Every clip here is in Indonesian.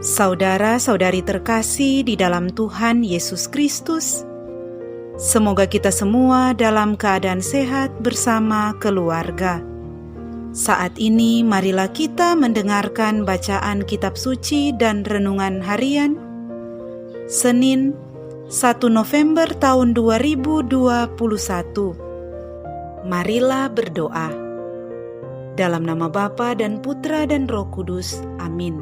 Saudara-saudari terkasih di dalam Tuhan Yesus Kristus, semoga kita semua dalam keadaan sehat bersama keluarga. Saat ini marilah kita mendengarkan bacaan kitab suci dan renungan harian Senin 1 November tahun 2021. Marilah berdoa. Dalam nama Bapa dan Putra dan Roh Kudus. Amin.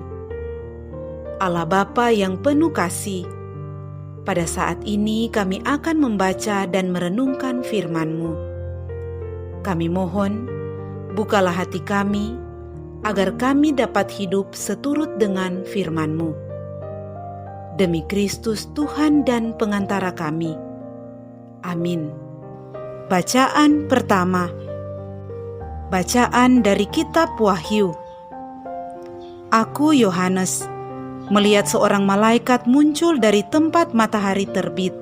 Allah Bapa yang penuh kasih, pada saat ini kami akan membaca dan merenungkan firman-Mu. Kami mohon, bukalah hati kami, agar kami dapat hidup seturut dengan firman-Mu. Demi Kristus Tuhan dan pengantara kami. Amin. Bacaan pertama. Bacaan dari Kitab Wahyu. Aku, Yohanes, melihat seorang malaikat muncul dari tempat matahari terbit.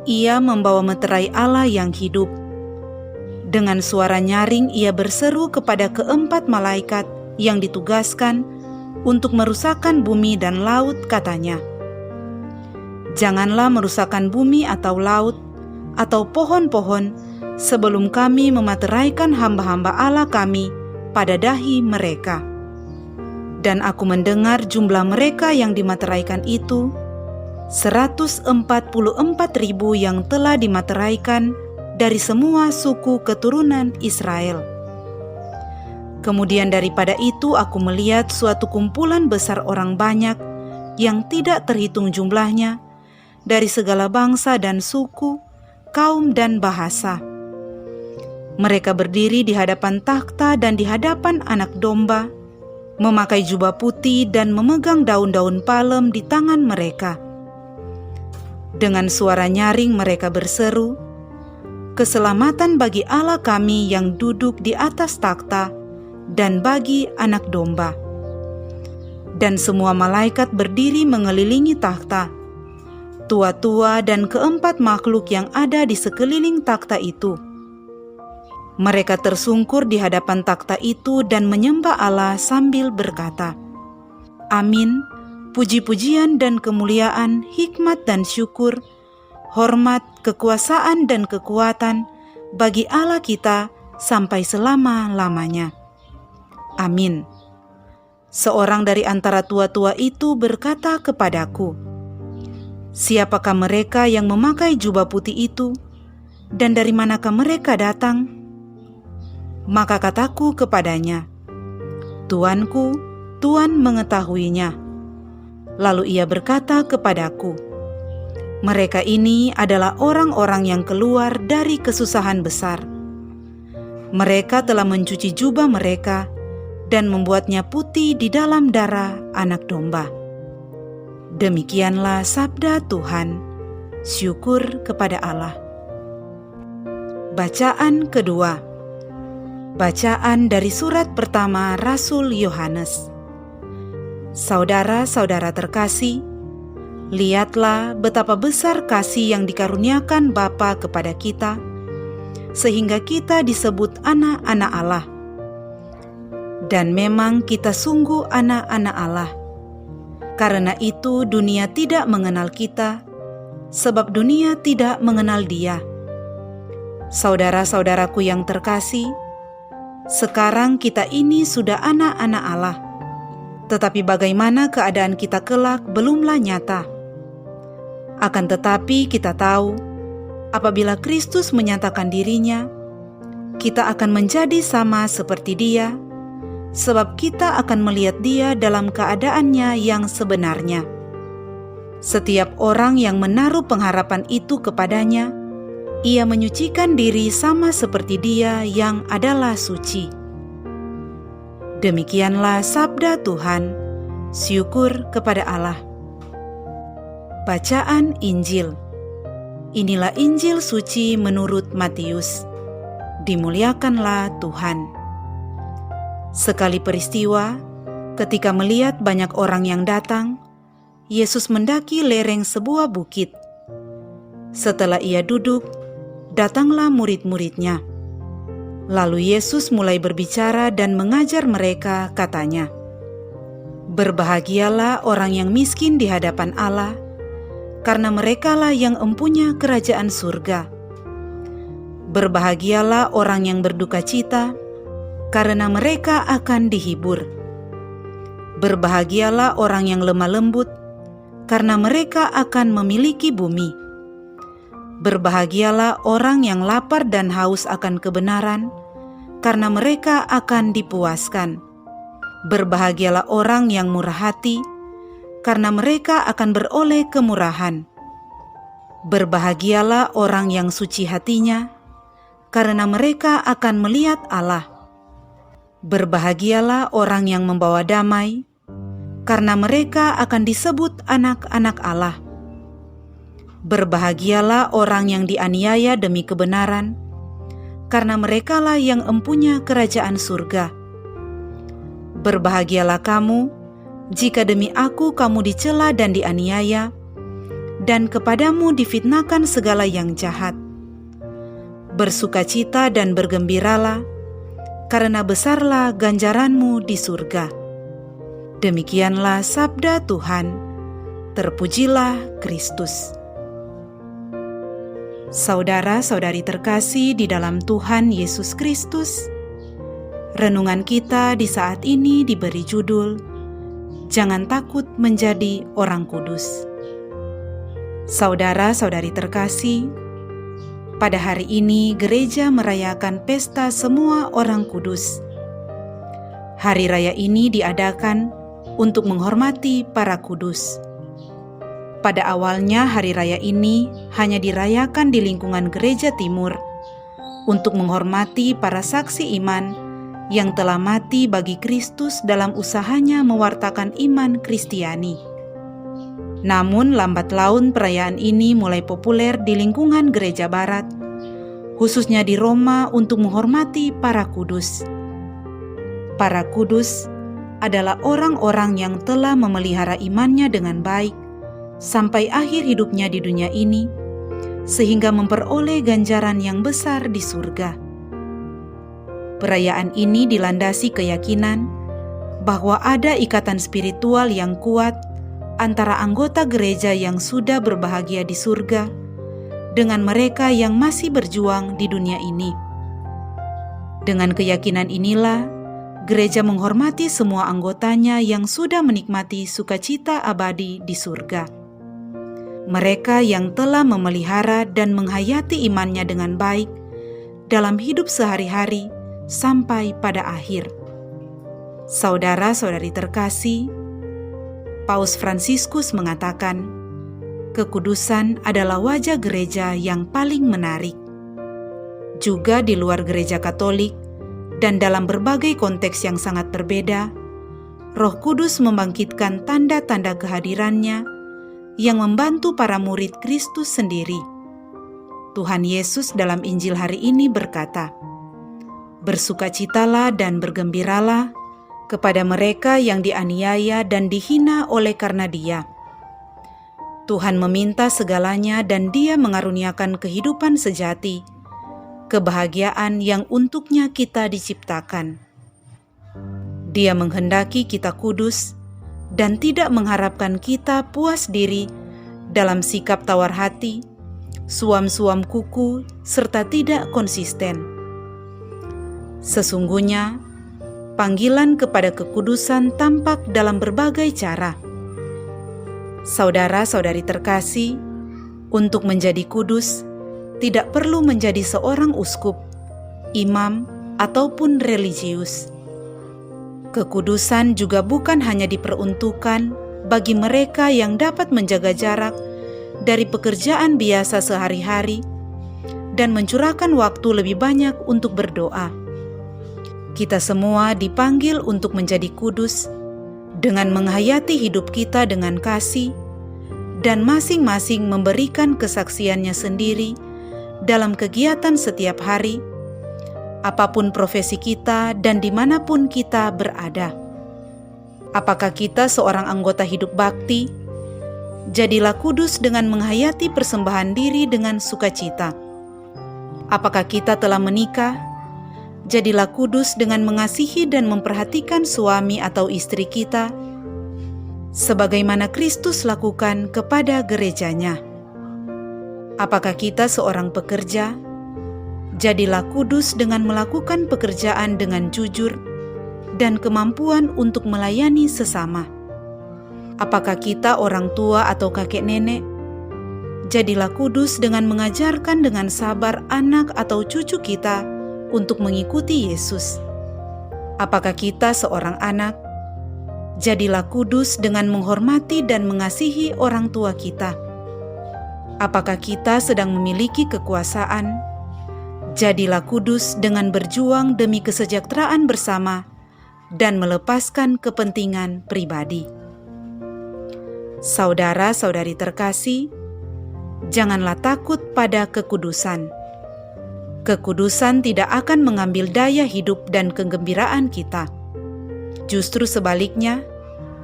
Ia membawa meterai Allah yang hidup. Dengan suara nyaring ia berseru kepada keempat malaikat yang ditugaskan untuk merusakkan bumi dan laut, katanya, "Janganlah merusakkan bumi atau laut atau pohon-pohon sebelum kami memateraikan hamba-hamba Allah kami pada dahi mereka." Dan aku mendengar jumlah mereka yang dimateraikan itu, 144.000 yang telah dimateraikan dari semua suku keturunan Israel. Kemudian daripada itu aku melihat suatu kumpulan besar orang banyak yang tidak terhitung jumlahnya, dari segala bangsa dan suku, kaum dan bahasa. Mereka berdiri di hadapan takhta dan di hadapan Anak Domba, memakai jubah putih dan memegang daun-daun palem di tangan mereka. Dengan suara nyaring mereka berseru, "Keselamatan bagi Allah kami yang duduk di atas takhta dan bagi Anak Domba." Dan semua malaikat berdiri mengelilingi takhta, tua-tua dan keempat makhluk yang ada di sekeliling takhta itu. Mereka tersungkur di hadapan takhta itu dan menyembah Allah sambil berkata, "Amin, puji-pujian dan kemuliaan, hikmat dan syukur, hormat, kekuasaan dan kekuatan bagi Allah kita sampai selama-lamanya. Amin." Seorang dari antara tua-tua itu berkata kepadaku, "Siapakah mereka yang memakai jubah putih itu, dan dari manakah mereka datang?" Maka kataku kepadanya, "Tuanku, Tuan mengetahuinya." Lalu ia berkata kepadaku, "Mereka ini adalah orang-orang yang keluar dari kesusahan besar. Mereka telah mencuci jubah mereka dan membuatnya putih di dalam darah Anak Domba." Demikianlah sabda Tuhan. Syukur kepada Allah. Bacaan kedua. Bacaan dari surat pertama Rasul Yohanes. Saudara-saudara terkasih, lihatlah betapa besar kasih yang dikaruniakan Bapa kepada kita, sehingga kita disebut anak-anak Allah. Dan memang kita sungguh anak-anak Allah. Karena itu dunia tidak mengenal kita, sebab dunia tidak mengenal Dia. Saudara-saudaraku yang terkasih, sekarang kita ini sudah anak-anak Allah, tetapi bagaimana keadaan kita kelak belumlah nyata. Akan tetapi kita tahu, apabila Kristus menyatakan dirinya, kita akan menjadi sama seperti Dia, sebab kita akan melihat Dia dalam keadaannya yang sebenarnya. Setiap orang yang menaruh pengharapan itu kepadanya, ia menyucikan diri sama seperti Dia yang adalah suci. Demikianlah sabda Tuhan. Syukur kepada Allah. Bacaan Injil. Inilah Injil suci menurut Matius. Dimuliakanlah Tuhan. Sekali peristiwa, ketika melihat banyak orang yang datang, Yesus mendaki lereng sebuah bukit. Setelah ia duduk, datanglah murid-muridnya. Lalu Yesus mulai berbicara dan mengajar mereka, katanya, Berbahagialah orang yang miskin di hadapan Allah, karena merekalah yang empunya kerajaan surga. Berbahagialah orang yang berduka cita, karena mereka akan dihibur. Berbahagialah orang yang lemah lembut, karena mereka akan memiliki bumi. Berbahagialah orang yang lapar dan haus akan kebenaran, karena mereka akan dipuaskan. Berbahagialah orang yang murah hati, karena mereka akan beroleh kemurahan. Berbahagialah orang yang suci hatinya, karena mereka akan melihat Allah. Berbahagialah orang yang membawa damai, karena mereka akan disebut anak-anak Allah. Berbahagialah orang yang dianiaya demi kebenaran, karena merekalah yang empunya kerajaan surga. Berbahagialah kamu, jika demi aku kamu dicela dan dianiaya, dan kepadamu difitnahkan segala yang jahat. Bersukacita dan bergembiralah, karena besarlah ganjaranmu di surga. Demikianlah sabda Tuhan. Terpujilah Kristus. Saudara-saudari terkasih di dalam Tuhan Yesus Kristus, renungan kita di saat ini diberi judul, Jangan takut menjadi orang kudus. Saudara-saudari terkasih, pada hari ini gereja merayakan pesta semua orang kudus. Hari raya ini diadakan untuk menghormati para kudus. Pada awalnya hari raya ini hanya dirayakan di lingkungan gereja timur untuk menghormati para saksi iman yang telah mati bagi Kristus dalam usahanya mewartakan iman Kristiani. Namun lambat laun perayaan ini mulai populer di lingkungan gereja barat, khususnya di Roma untuk menghormati para kudus. Para kudus adalah orang-orang yang telah memelihara imannya dengan baik sampai akhir hidupnya di dunia ini, sehingga memperoleh ganjaran yang besar di surga. Perayaan ini dilandasi keyakinan bahwa ada ikatan spiritual yang kuat antara anggota gereja yang sudah berbahagia di surga dengan mereka yang masih berjuang di dunia ini. Dengan keyakinan inilah, gereja menghormati semua anggotanya yang sudah menikmati sukacita abadi di surga. Mereka yang telah memelihara dan menghayati imannya dengan baik dalam hidup sehari-hari sampai pada akhir. Saudara-saudari terkasih, Paus Fransiskus mengatakan, kekudusan adalah wajah gereja yang paling menarik. Juga di luar gereja Katolik dan dalam berbagai konteks yang sangat berbeda, Roh Kudus membangkitkan tanda-tanda kehadirannya yang membantu para murid Kristus sendiri. Tuhan Yesus dalam Injil hari ini berkata, "Bersukacitalah dan bergembiralah kepada mereka yang dianiaya dan dihina oleh karena Dia." Tuhan meminta segalanya dan Dia mengaruniakan kehidupan sejati, kebahagiaan yang untuknya kita diciptakan. Dia menghendaki kita kudus dan tidak mengharapkan kita puas diri dalam sikap tawar hati, suam-suam kuku, serta tidak konsisten. Sesungguhnya, panggilan kepada kekudusan tampak dalam berbagai cara. Saudara-saudari terkasih, untuk menjadi kudus, tidak perlu menjadi seorang uskup, imam, ataupun religius. Kekudusan juga bukan hanya diperuntukkan bagi mereka yang dapat menjaga jarak dari pekerjaan biasa sehari-hari dan mencurahkan waktu lebih banyak untuk berdoa. Kita semua dipanggil untuk menjadi kudus dengan menghayati hidup kita dengan kasih dan masing-masing memberikan kesaksiannya sendiri dalam kegiatan setiap hari, apapun profesi kita dan dimanapun kita berada. Apakah kita seorang anggota hidup bakti? Jadilah kudus dengan menghayati persembahan diri dengan sukacita. Apakah kita telah menikah? Jadilah kudus dengan mengasihi dan memperhatikan suami atau istri kita sebagaimana Kristus lakukan kepada gerejanya. Apakah kita seorang pekerja? Jadilah kudus dengan melakukan pekerjaan dengan jujur dan kemampuan untuk melayani sesama. Apakah kita orang tua atau kakek nenek? Jadilah kudus dengan mengajarkan dengan sabar anak atau cucu kita untuk mengikuti Yesus. Apakah kita seorang anak? Jadilah kudus dengan menghormati dan mengasihi orang tua kita. Apakah kita sedang memiliki kekuasaan? Jadilah kudus dengan berjuang demi kesejahteraan bersama dan melepaskan kepentingan pribadi. Saudara-saudari terkasih, janganlah takut pada kekudusan. Kekudusan tidak akan mengambil daya hidup dan kegembiraan kita. Justru sebaliknya,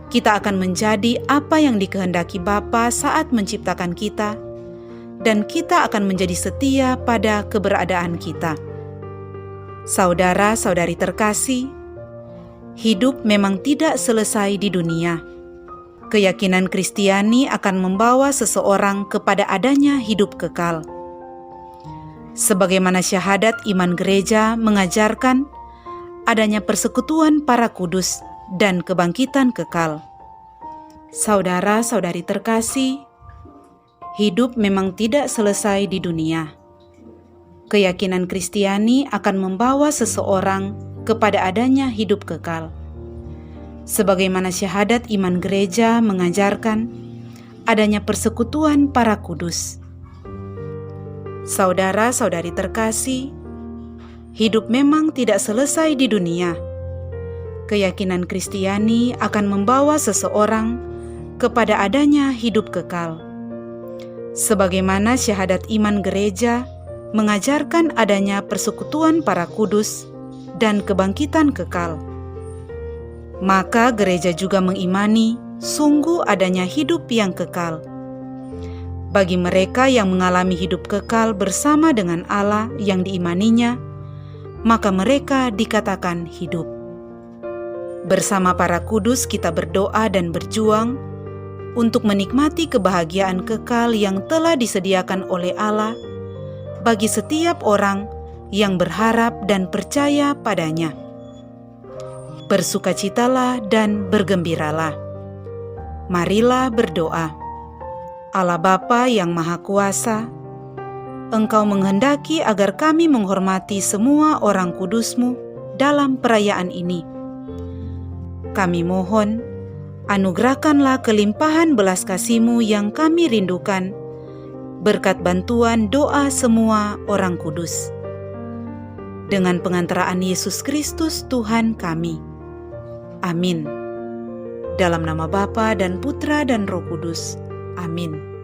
kita akan menjadi apa yang dikehendaki Bapa saat menciptakan kita, dan kita akan menjadi setia pada keberadaan kita. Saudara-saudari terkasih, hidup memang tidak selesai di dunia. Keyakinan Kristiani akan membawa seseorang kepada adanya hidup kekal. Sebagaimana syahadat iman gereja mengajarkan adanya persekutuan para kudus dan kebangkitan kekal. Saudara-saudari terkasih, hidup memang tidak selesai di dunia. Keyakinan Kristiani akan membawa seseorang kepada adanya hidup kekal. Sebagaimana syahadat iman gereja mengajarkan adanya persekutuan para kudus. Saudara-saudari terkasih, hidup memang tidak selesai di dunia. Keyakinan Kristiani akan membawa seseorang kepada adanya hidup kekal. Sebagaimana syahadat iman gereja mengajarkan adanya persekutuan para kudus dan kebangkitan kekal. Maka gereja juga mengimani sungguh adanya hidup yang kekal. Bagi mereka yang mengalami hidup kekal bersama dengan Allah yang diimaninya, maka mereka dikatakan hidup. Bersama para kudus kita berdoa dan berjuang untuk menikmati kebahagiaan kekal yang telah disediakan oleh Allah bagi setiap orang yang berharap dan percaya padanya. Bersukacitalah dan bergembiralah. Marilah berdoa. Allah Bapa yang Maha Kuasa, Engkau menghendaki agar kami menghormati semua orang kudus-Mu dalam perayaan ini. Kami mohon, anugerahkanlah kelimpahan belas kasih-Mu yang kami rindukan, berkat bantuan doa semua orang kudus. Dengan pengantaraan Yesus Kristus Tuhan kami. Amin. Dalam nama Bapa dan Putra dan Roh Kudus. Amin.